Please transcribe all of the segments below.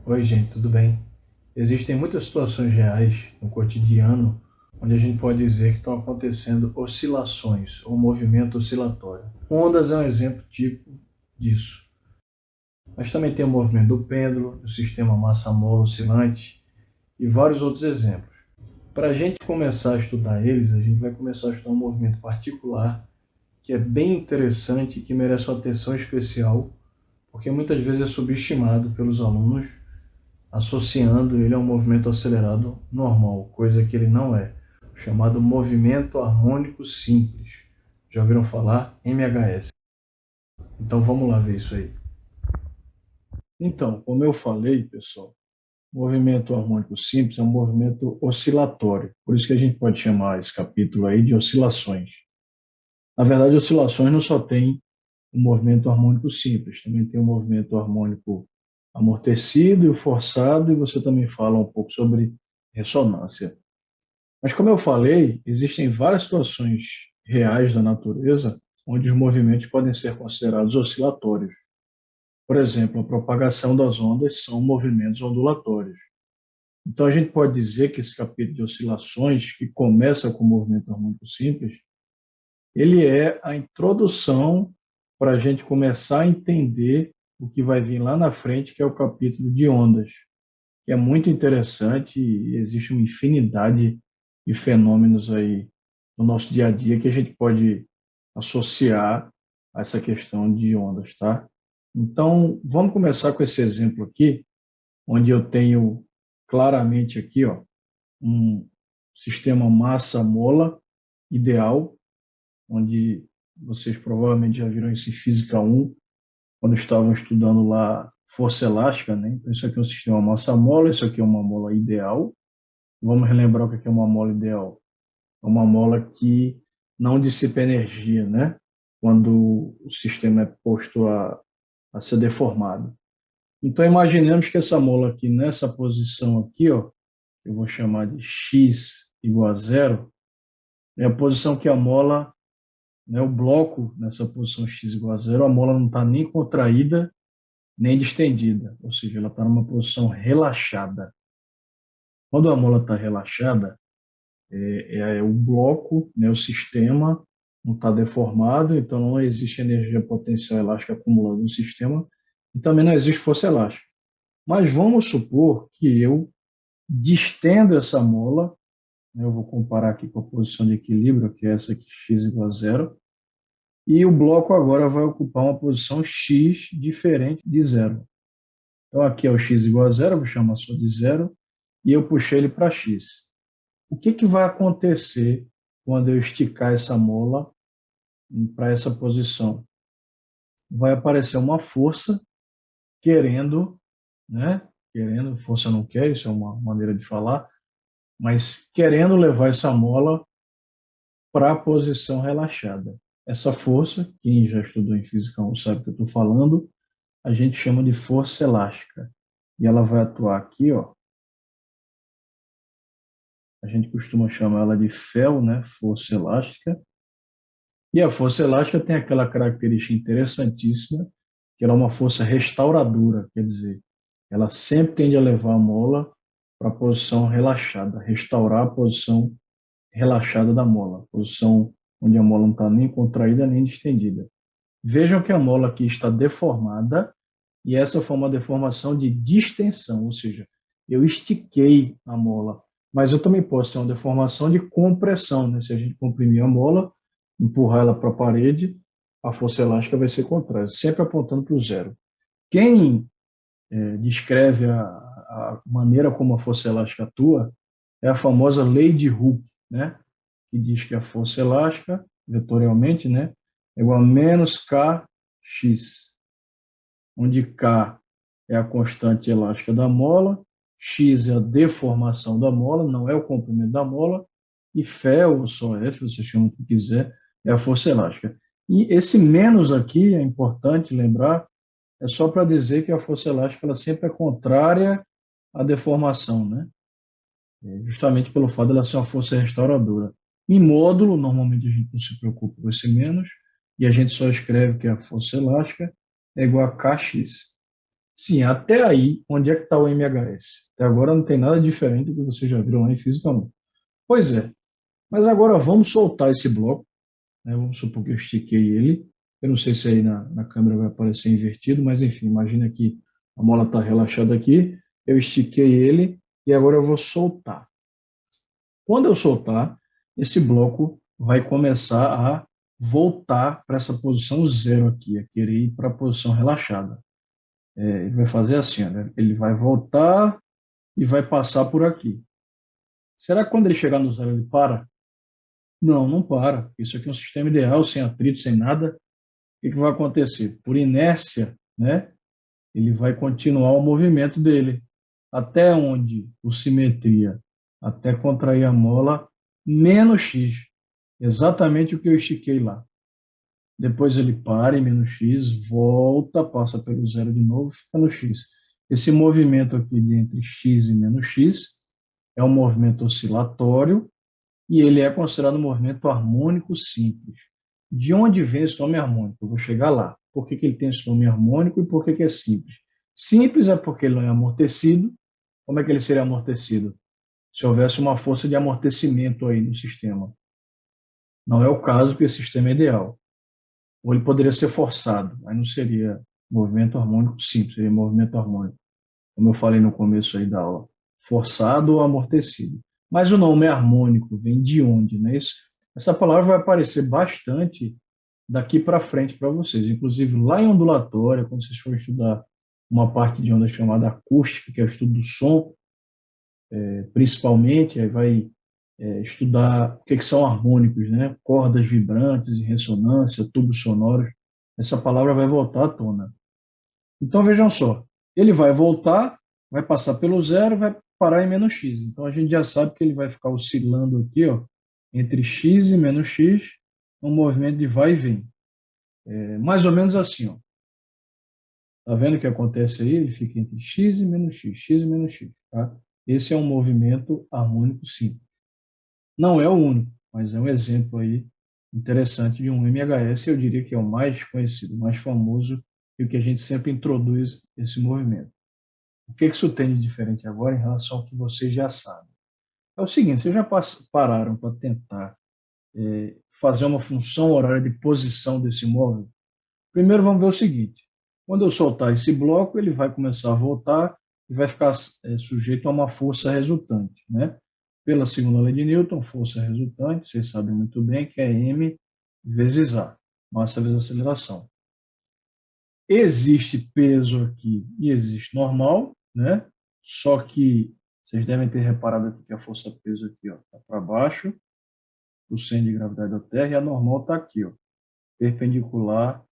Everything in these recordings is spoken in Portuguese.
Oi, gente, tudo bem? Existem muitas situações reais no cotidiano onde a gente pode dizer que estão acontecendo oscilações ou movimento oscilatório. Ondas é um exemplo típico disso. Mas também tem o movimento do pêndulo, o sistema massa-mola oscilante e vários outros exemplos. Para a gente começar a estudar eles, a gente vai começar a estudar um movimento particular que é bem interessante e que merece uma atenção especial, porque muitas vezes é subestimado pelos alunos associando ele a um movimento acelerado normal, coisa que ele não é, chamado movimento harmônico simples. Já ouviram falar? MHS. Então vamos lá ver isso aí. Então, como eu falei, pessoal, movimento harmônico simples é um movimento oscilatório. Por isso que a gente pode chamar esse capítulo aí de oscilações. Na verdade, oscilações não só tem o movimento harmônico simples, também tem o movimento harmônico amortecido e o forçado, e você também fala um pouco sobre ressonância. Mas, como eu falei, existem várias situações reais da natureza onde os movimentos podem ser considerados oscilatórios. Por exemplo, a propagação das ondas são movimentos ondulatórios. Então, a gente pode dizer que esse capítulo de oscilações, que começa com o movimento harmônico simples, ele é a introdução para a gente começar a entender o que vai vir lá na frente, que é o capítulo de ondas, que é muito interessante e existe uma infinidade de fenômenos aí no nosso dia a dia que a gente pode associar a essa questão de ondas, tá? Então, vamos começar com esse exemplo aqui, onde eu tenho claramente aqui, ó, um sistema massa-mola ideal, onde vocês provavelmente já viram isso em Física 1, quando estavam estudando lá força elástica, né? Então, isso aqui é um sistema massa-mola, isso aqui é uma mola ideal. Vamos relembrar o que é uma mola ideal. É uma mola que não dissipa energia, né? Quando o sistema é posto a ser deformado. Então, imaginemos que essa mola aqui, nessa posição aqui, ó, eu vou chamar de x igual a zero, é a posição que a mola, né, o bloco nessa posição x igual a zero, a mola não está nem contraída, nem distendida, ou seja, ela está numa posição relaxada. Quando a mola está relaxada, é o bloco, né, o sistema não está deformado, então não existe energia potencial elástica acumulada no sistema e também não existe força elástica. Mas vamos supor que eu distendo essa mola, né, eu vou comparar aqui com a posição de equilíbrio, que é essa aqui, x igual a zero, e o bloco agora vai ocupar uma posição x diferente de zero. Então aqui é o x igual a zero, eu vou chamar só de zero, e eu puxei ele para x. O que vai acontecer quando eu esticar essa mola para essa posição? Vai aparecer uma força querendo, né? Querendo, força não quer, isso é uma maneira de falar, mas querendo levar essa mola para a posição relaxada. Essa força, quem já estudou em Física 1 sabe o que eu estou falando, a gente chama de força elástica. E ela vai atuar aqui, ó. A gente costuma chamar ela de FEL, né? Força elástica. E a força elástica tem aquela característica interessantíssima, que ela é uma força restauradora, quer dizer, ela sempre tende a levar a mola para a posição relaxada, restaurar a posição relaxada da mola, posição onde a mola não está nem contraída nem distendida. Vejam que a mola aqui está deformada e essa foi uma deformação de distensão, ou seja, eu estiquei a mola, mas eu também posso ter uma deformação de compressão, né? Se a gente comprimir a mola, empurrar ela para a parede, a força elástica vai ser contrária, sempre apontando para o zero. Quem descreve a maneira como a força elástica atua é a famosa lei de Hooke, né? Que diz que a força elástica, vetorialmente, né, é igual a menos kx, onde K é a constante elástica da mola, X é a deformação da mola, não é o comprimento da mola, e Φ, ou só F, você chama o que quiser, é a força elástica. E esse menos aqui, é importante lembrar, é só para dizer que a força elástica ela sempre é contrária à deformação, né? Justamente pelo fato de ela ser uma força restauradora. Em módulo, normalmente a gente não se preocupa com esse menos, e a gente só escreve que a força elástica é igual a Kx. Sim, até aí, onde é que está o MHS? Até agora não tem nada diferente do que você já viu lá em Física 1. Pois é, mas agora vamos soltar esse bloco, né? Vamos supor que eu estiquei ele. Eu não sei se aí na câmera vai aparecer invertido, mas enfim, imagina que a mola está relaxada aqui, eu estiquei ele e agora eu vou soltar. Quando eu soltar, esse bloco vai começar a voltar para essa posição zero aqui, a querer ir para a posição relaxada. Ele vai fazer assim, ó, né? Ele vai voltar e vai passar por aqui. Será que quando ele chegar no zero ele para? Não, não para. Isso aqui é um sistema ideal, sem atrito, sem nada. O que vai acontecer? Por inércia, né, ele vai continuar o movimento dele. Até onde? Por simetria. Até contrair a mola menos x. Exatamente o que eu estiquei lá. Depois ele para em menos x, volta, passa pelo zero de novo, fica no x. Esse movimento aqui de entre x e menos x é um movimento oscilatório e ele é considerado um movimento harmônico simples. De onde vem esse nome harmônico? Eu vou chegar lá. Por que ele tem esse nome harmônico e por que é simples? Simples é porque ele não é amortecido. Como é que ele seria amortecido? Se houvesse uma força de amortecimento aí no sistema. Não é o caso, porque esse sistema é ideal. Ou ele poderia ser forçado, aí não seria movimento harmônico simples, seria movimento harmônico, como eu falei no começo aí da aula, forçado ou amortecido. Mas o nome harmônico vem de onde, né? Essa palavra vai aparecer bastante daqui para frente para vocês, inclusive lá em ondulatória, quando vocês forem estudar uma parte de onda chamada acústica, que é o estudo do som, principalmente, aí vai estudar o que são harmônicos, né? Cordas vibrantes e ressonância, tubos sonoros. Essa palavra vai voltar à tona. Então vejam só, ele vai voltar, vai passar pelo zero, vai parar em menos x. Então a gente já sabe que ele vai ficar oscilando aqui, ó, entre x e menos x, um movimento de vai e vem. Mais ou menos assim, ó. Tá vendo o que acontece aí? Ele fica entre x e menos x e menos x, tá? Esse é um movimento harmônico simples. Não é o único, mas é um exemplo aí interessante de um MHS, eu diria que é o mais conhecido, o mais famoso e o que a gente sempre introduz esse movimento. O que isso tem de diferente agora em relação ao que vocês já sabem? É o seguinte, vocês já pararam para tentar fazer uma função horária de posição desse móvel? Primeiro vamos ver o seguinte, quando eu soltar esse bloco, ele vai começar a voltar e vai ficar sujeito a uma força resultante, né? Pela segunda lei de Newton, força resultante, vocês sabem muito bem que é m vezes a, massa vezes aceleração. Existe peso aqui e existe normal, né? Só que vocês devem ter reparado aqui que a força-peso aqui está para baixo, o centro de gravidade da Terra, e a normal está aqui, ó, perpendicular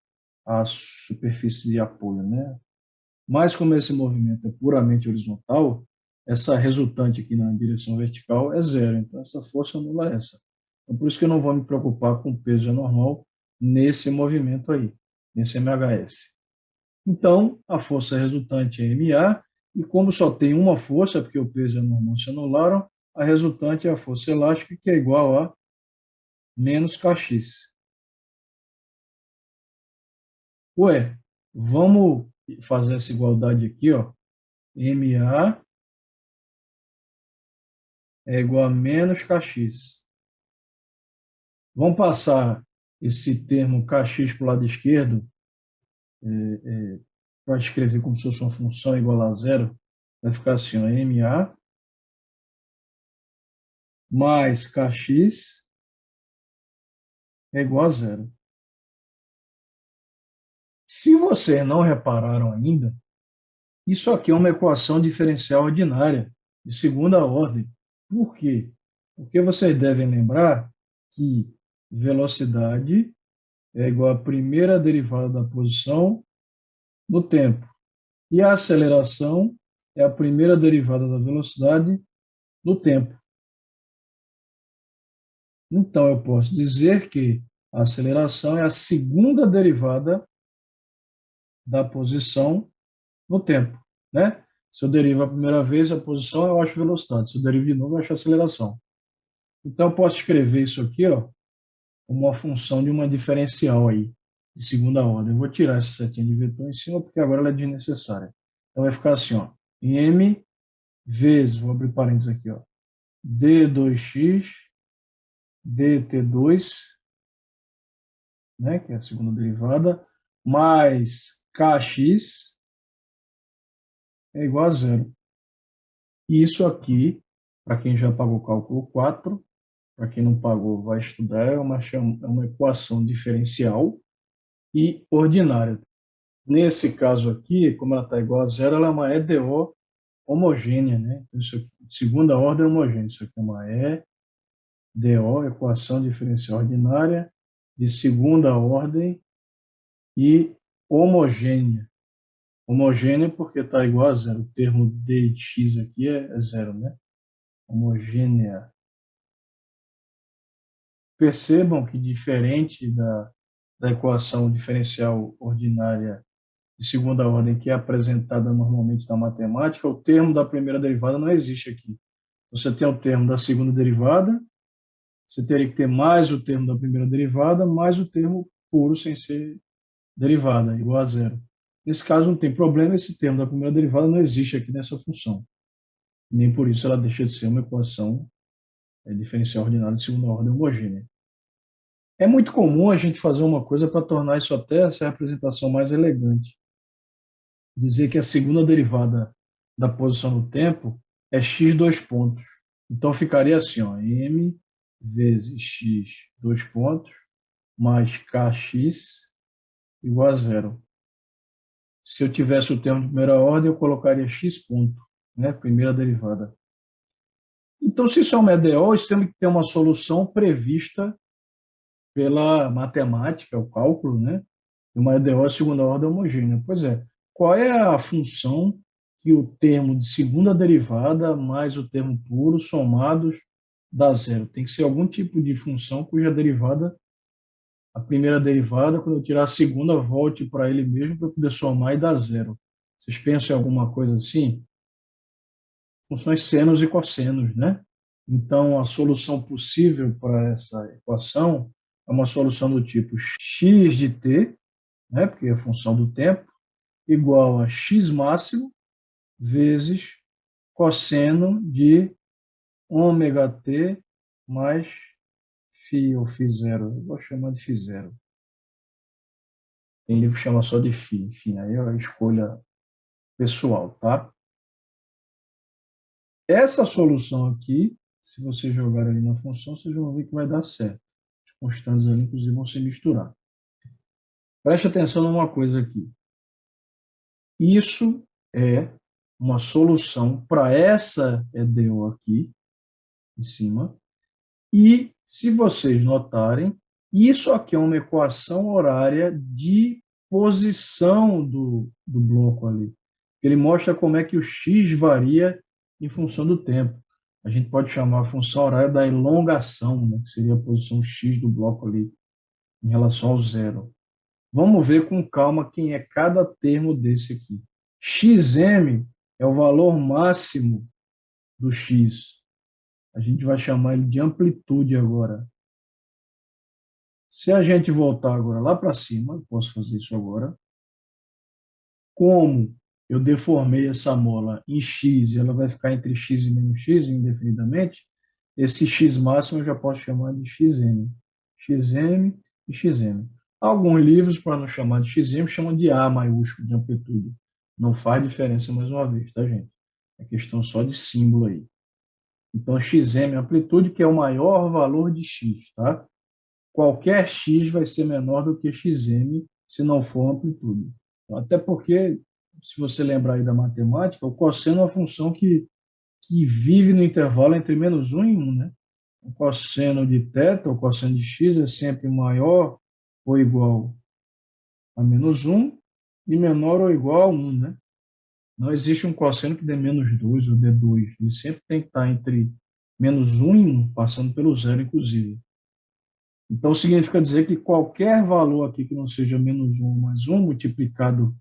à superfície de apoio, né? Mas como esse movimento é puramente horizontal, essa resultante aqui na direção vertical é zero, então essa força anula essa. Então, por isso que eu não vou me preocupar com o peso anormal nesse movimento aí, nesse MHS. Então, a força resultante é MA, e como só tem uma força, porque o peso e a normal se anularam, a resultante é a força elástica, que é igual a menos kx. Ué, vamos fazer essa igualdade aqui, ó. MA é igual a menos kx. Vamos passar esse termo kx para o lado esquerdo, para escrever como se fosse uma função igual a zero. Vai ficar assim, ó, MA mais kx é igual a zero. Se vocês não repararam ainda, isso aqui é uma equação diferencial ordinária, de segunda ordem. Por quê? Porque vocês devem lembrar que velocidade é igual à primeira derivada da posição no tempo. E a aceleração é a primeira derivada da velocidade no tempo. Então, eu posso dizer que a aceleração é a segunda derivada da posição no tempo, né? Se eu derivo a primeira vez a posição, eu acho velocidade. Se eu derivo de novo, eu acho aceleração. Então, eu posso escrever isso aqui, ó, como uma função de uma diferencial aí, de segunda ordem. Eu vou tirar essa setinha de vetor em cima, porque agora ela é desnecessária. Então vai ficar assim, ó, m vezes, vou abrir parênteses aqui, ó, d2x dt2, né, que é a segunda derivada, mais kx é igual a zero. E isso aqui, para quem já pagou o cálculo 4, para quem não pagou vai estudar, é uma equação diferencial e ordinária. Nesse caso aqui, como ela está igual a zero, ela é uma EDO homogênea, né? Então, isso aqui, segunda ordem homogênea. Isso aqui é uma EDO, equação diferencial ordinária, de segunda ordem e homogênea. Homogênea porque está igual a zero. O termo d de x aqui é zero, né? Homogênea. Percebam que diferente da equação diferencial ordinária de segunda ordem que é apresentada normalmente na matemática, o termo da primeira derivada não existe aqui. Você tem o termo da segunda derivada, você teria que ter mais o termo da primeira derivada, mais o termo puro sem ser derivada, igual a zero. Nesse caso não tem problema, esse termo da primeira derivada não existe aqui nessa função. Nem por isso ela deixa de ser uma equação diferencial ordinária de segunda ordem homogênea. É muito comum a gente fazer uma coisa para tornar isso até essa representação mais elegante. Dizer que a segunda derivada da posição no tempo é x dois pontos. Então ficaria assim, ó, m vezes x dois pontos mais kx igual a zero. Se eu tivesse o termo de primeira ordem, eu colocaria x ponto, né, primeira derivada. Então, se isso é uma EDO, isso tem que ter uma solução prevista pela matemática, o cálculo, né? Uma EDO é segunda ordem homogênea. Pois é, qual é a função que o termo de segunda derivada mais o termo puro somados dá zero? Tem que ser algum tipo de função cuja derivada, a primeira derivada, quando eu tirar a segunda, volte para ele mesmo para poder somar e dar zero. Vocês pensam em alguma coisa assim? Funções senos e cossenos, né? Então, a solução possível para essa equação é uma solução do tipo x de t, né, porque é a função do tempo, igual a x máximo vezes cosseno de ômega t mais φ ou φ zero. Eu vou chamar de φ zero. Tem livro que chama só de φ. Enfim, aí é a escolha pessoal, tá? Essa solução aqui, se você jogar ali na função, vocês vão ver que vai dar certo. As constantes ali, inclusive, vão se misturar. Preste atenção numa coisa aqui. Isso é uma solução para essa EDO aqui, em cima. E, se vocês notarem, isso aqui é uma equação horária de posição do bloco ali. Ele mostra como é que o x varia em função do tempo. A gente pode chamar a função horária da elongação, né, que seria a posição x do bloco ali, em relação ao zero. Vamos ver com calma quem é cada termo desse aqui. Xm é o valor máximo do x. A gente vai chamar ele de amplitude agora. Se a gente voltar agora lá para cima, eu posso fazer isso agora. Como eu deformei essa mola em x e ela vai ficar entre x e menos x indefinidamente, esse x máximo eu já posso chamar de xm. Xm e xm. Alguns livros, para não chamar de xm, chamam de A maiúsculo, de amplitude. Não faz diferença mais uma vez, tá, gente? É questão só de símbolo aí. Então, xm é amplitude, que é o maior valor de x, tá? Qualquer x vai ser menor do que xm se não for amplitude. Até porque, se você lembrar aí da matemática, o cosseno é uma função que vive no intervalo entre menos 1 e 1, né? O cosseno de θ, o cosseno de x, é sempre maior ou igual a menos 1 e menor ou igual a 1, né? Não existe um cosseno que dê menos 2 ou dê 2. Ele sempre tem que estar entre menos 1 e 1, passando pelo zero, inclusive. Então, significa dizer que qualquer valor aqui que não seja menos 1 ou mais 1, multiplicado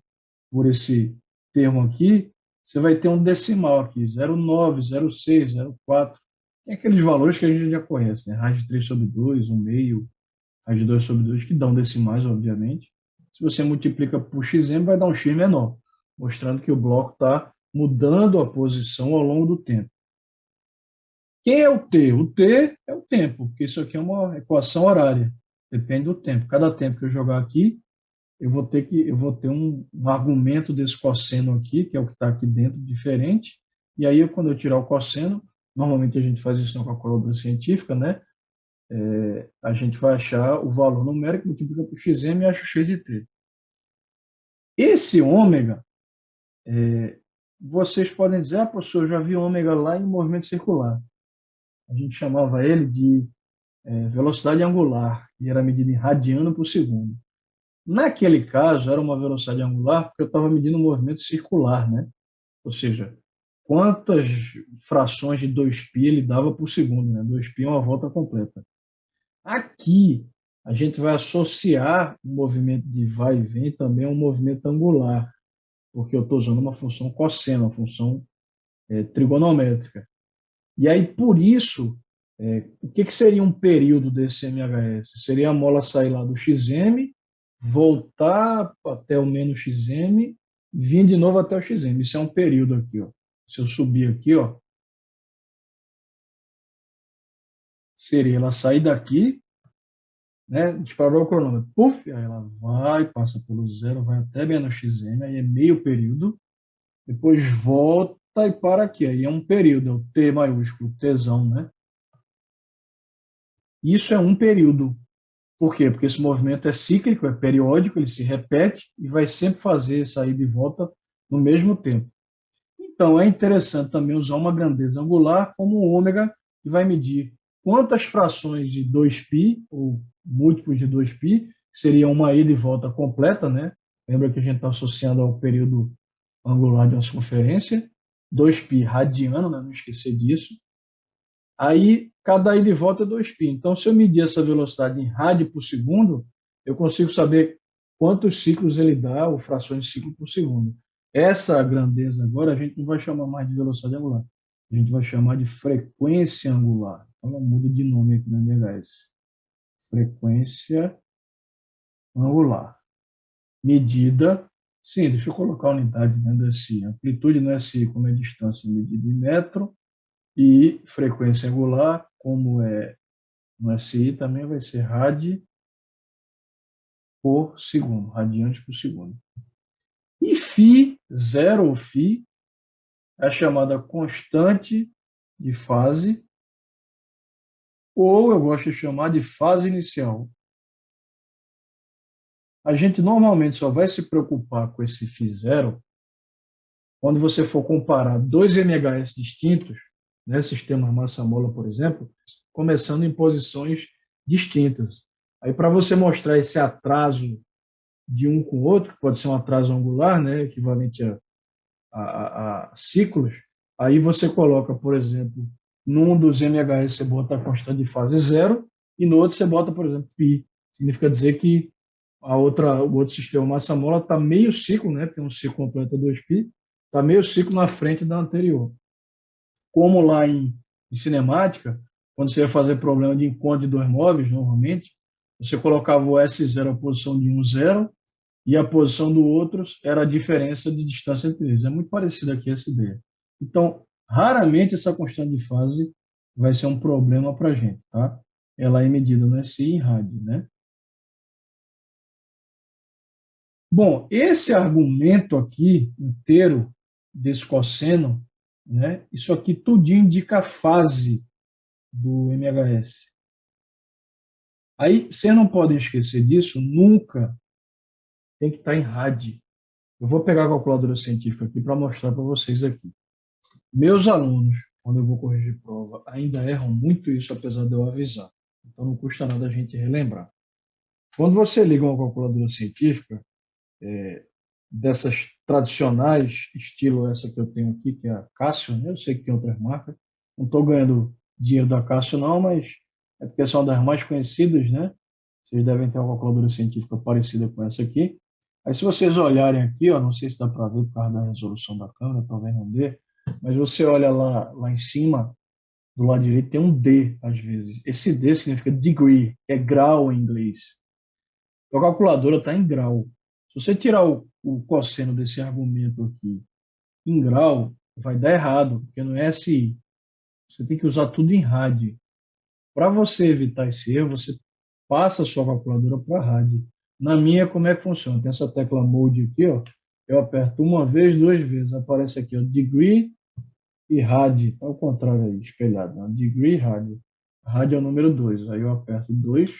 por esse termo aqui, você vai ter um decimal aqui, 0,9, 0,6, 0,4. Tem aqueles valores que a gente já conhece, né? Raiz de 3 sobre 2, 1 meio, raiz de 2 sobre 2, que dão decimais, obviamente. Se você multiplica por xm, vai dar um x menor. mostrando que o bloco está mudando a posição ao longo do tempo. Quem é o T? O T é o tempo, porque isso aqui é uma equação horária. Depende do tempo. Cada tempo que eu jogar aqui, eu vou ter um argumento desse cosseno aqui, que é o que está aqui dentro, diferente. E aí, quando eu tirar o cosseno, normalmente a gente faz isso na calculadora científica, né? A gente vai achar o valor numérico, multiplica por xm e acha o x de t. Esse ômega, vocês podem dizer, professor, eu já vi ômega lá em movimento circular. A gente chamava ele de velocidade angular, e era medida em radiano por segundo. Naquele caso, era uma velocidade angular porque eu estava medindo o movimento circular, né? Ou seja, quantas frações de 2π ele dava por segundo, né? 2π é uma volta completa. Aqui, a gente vai associar o movimento de vai e vem também a um movimento angular, porque eu estou usando uma função cosseno, uma função trigonométrica. E aí, por isso, o que seria um período desse MHS? Seria a mola sair lá do XM, voltar até o menos XM, vir de novo até o XM. Isso é um período aqui, ó. Se eu subir aqui, ó, seria ela sair daqui, né? Disparou o cronômetro, puf, aí ela vai, passa pelo zero, vai até menos XM, aí é meio período, depois volta e para aqui, aí é um período, é o T maiúsculo, Tzão, né? Isso é um período. Por quê? Porque esse movimento é cíclico, é periódico, ele se repete e vai sempre fazer sair de volta no mesmo tempo. Então, é interessante também usar uma grandeza angular como o ômega, que vai medir quantas frações de 2π, ou múltiplos de 2π, que seria uma ida e volta completa, né? Lembra que a gente está associando ao período angular de uma circunferência, 2π radiano, né? Não esquecer disso. Aí, cada ida e volta é 2π. Então, se eu medir essa velocidade em rádio por segundo, eu consigo saber quantos ciclos ele dá, ou frações de ciclo por segundo. Essa grandeza agora a gente não vai chamar mais de velocidade angular. A gente vai chamar de frequência angular. Então, ela muda de nome aqui na NHS. Frequência angular. Medida, sim, deixa eu colocar a unidade dentro do SI. Amplitude no SI, como é distância medida em metro, e frequência angular, como é no SI, também vai ser rad por segundo, radiante por segundo. E φ0 ou φ é a chamada constante de fase, ou eu gosto de chamar de fase inicial. A gente normalmente só vai se preocupar com esse φ0 quando você for comparar dois MHS distintos, né, sistemas massa-mola, por exemplo, começando em posições distintas. Aí, para você mostrar esse atraso de um com o outro, que pode ser um atraso angular, né, equivalente a ciclos, aí você coloca, por exemplo, num dos MHS você bota a constante de fase zero e no outro você bota, por exemplo, π. Significa dizer que o outro sistema massa-mola está meio ciclo, né, porque um ciclo completo é 2π, está meio ciclo na frente da anterior. Como lá em cinemática, quando você ia fazer problema de encontro de dois móveis, normalmente, você colocava o S0 a posição de um zero e a posição do outro era a diferença de distância entre eles. É muito parecido aqui essa ideia. Então, raramente essa constante de fase vai ser um problema para a gente, tá? Ela é medida no SI em rádio, né? Bom, esse argumento aqui inteiro desse cosseno, né? Isso aqui tudinho indica a fase do MHS. Aí, vocês não podem esquecer disso, nunca tem que estar em rádio. Eu vou pegar a calculadora científica aqui para mostrar para vocês aqui. Meus alunos, quando eu vou corrigir prova, ainda erram muito isso, apesar de eu avisar. Então, não custa nada a gente relembrar. Quando você liga uma calculadora científica, dessas tradicionais, estilo essa que eu tenho aqui, que é a Casio, né? Eu sei que tem outras marcas, não estou ganhando dinheiro da Casio não, mas é porque são das mais conhecidas, né? Vocês devem ter uma calculadora científica parecida com essa aqui. Aí se vocês olharem aqui, ó, não sei se dá para ver por causa da resolução da câmera, talvez não dê, mas você olha lá em cima, do lado direito, tem um D, às vezes. Esse D significa degree, é grau em inglês. A calculadora está em grau. Se você tirar o cosseno desse argumento aqui em grau, vai dar errado, porque não é SI. Você tem que usar tudo em RAD. Para você evitar esse erro, você passa a sua calculadora para RAD. Na minha, como é que funciona? Tem essa tecla Mode aqui, ó. Eu aperto uma vez, duas vezes. Aparece aqui, ó, Degree e RAD. Ao contrário aí, espelhado. Né? Degree e RAD. RAD é o número 2. Aí eu aperto 2.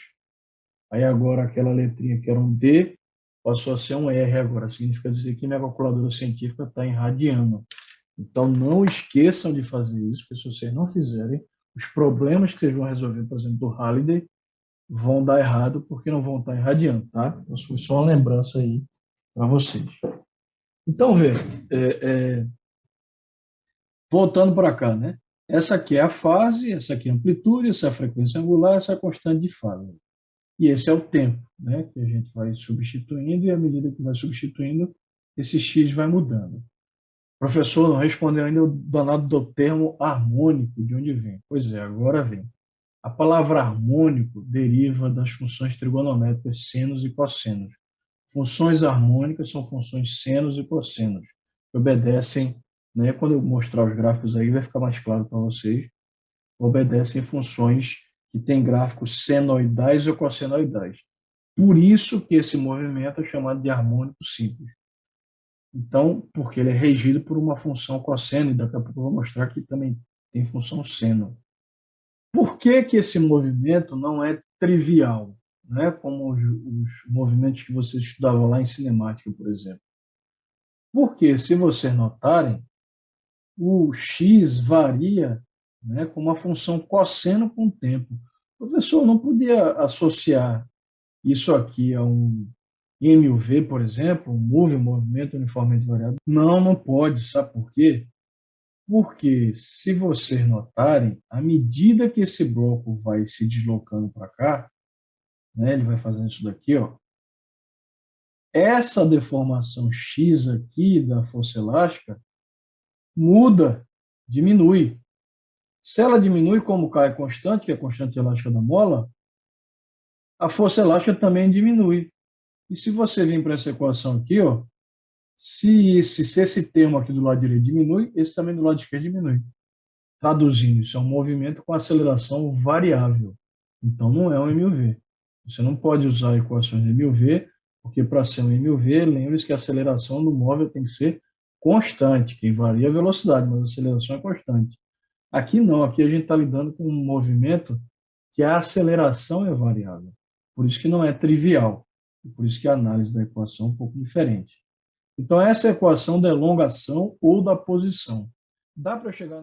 Aí agora aquela letrinha que era um D passou a ser um R agora. Significa dizer que minha calculadora científica está em radiano. Então não esqueçam de fazer isso, porque se vocês não fizerem, os problemas que vocês vão resolver, por exemplo, do Halliday, vão dar errado porque não vão estar em radiano, tá? Então foi só uma lembrança aí para vocês. Então, veja, voltando para cá, né? Essa aqui é a fase, essa aqui é a amplitude, essa é a frequência angular, essa é a constante de fase. E esse é o tempo, né? Que a gente vai substituindo e à medida que vai substituindo, esse x vai mudando. Professor, não respondeu ainda o danado do termo harmônico, de onde vem? Pois é, agora vem. A palavra harmônico deriva das funções trigonométricas senos e cossenos. Funções harmônicas são funções senos e cossenos, que obedecem, né, quando eu mostrar os gráficos aí, vai ficar mais claro para vocês, obedecem funções que têm gráficos senoidais ou cossenoidais. Por isso que esse movimento é chamado de harmônico simples. Então, porque ele é regido por uma função cosseno, e daqui a pouco eu vou mostrar que também tem função seno. Por que que esse movimento não é trivial, né? Como os movimentos que vocês estudavam lá em cinemática, por exemplo? Porque, se vocês notarem, o x varia, né, com uma função cosseno com o tempo. O professor não podia associar isso aqui a um MUV, por exemplo, um movimento uniformemente variado? Não, não pode. Sabe por quê? Porque, se vocês notarem, à medida que esse bloco vai se deslocando para cá, né, ele vai fazendo isso daqui, ó, essa deformação X aqui da força elástica muda, diminui. Se ela diminui, como K é constante, que é a constante elástica da mola, a força elástica também diminui. E se você vir para essa equação aqui, ó, se esse termo aqui do lado direito diminui, esse também do lado esquerdo diminui. Traduzindo, isso é um movimento com aceleração variável. Então, não é um MUV. Você não pode usar equações de MUV, porque para ser um MUV, lembre-se que a aceleração do móvel tem que ser constante, que varia a velocidade, mas a aceleração é constante. Aqui não, aqui a gente está lidando com um movimento que a aceleração é variável. Por isso que não é trivial. E por isso que a análise da equação é um pouco diferente. Então, essa é a equação da elongação ou da posição. Dá para chegar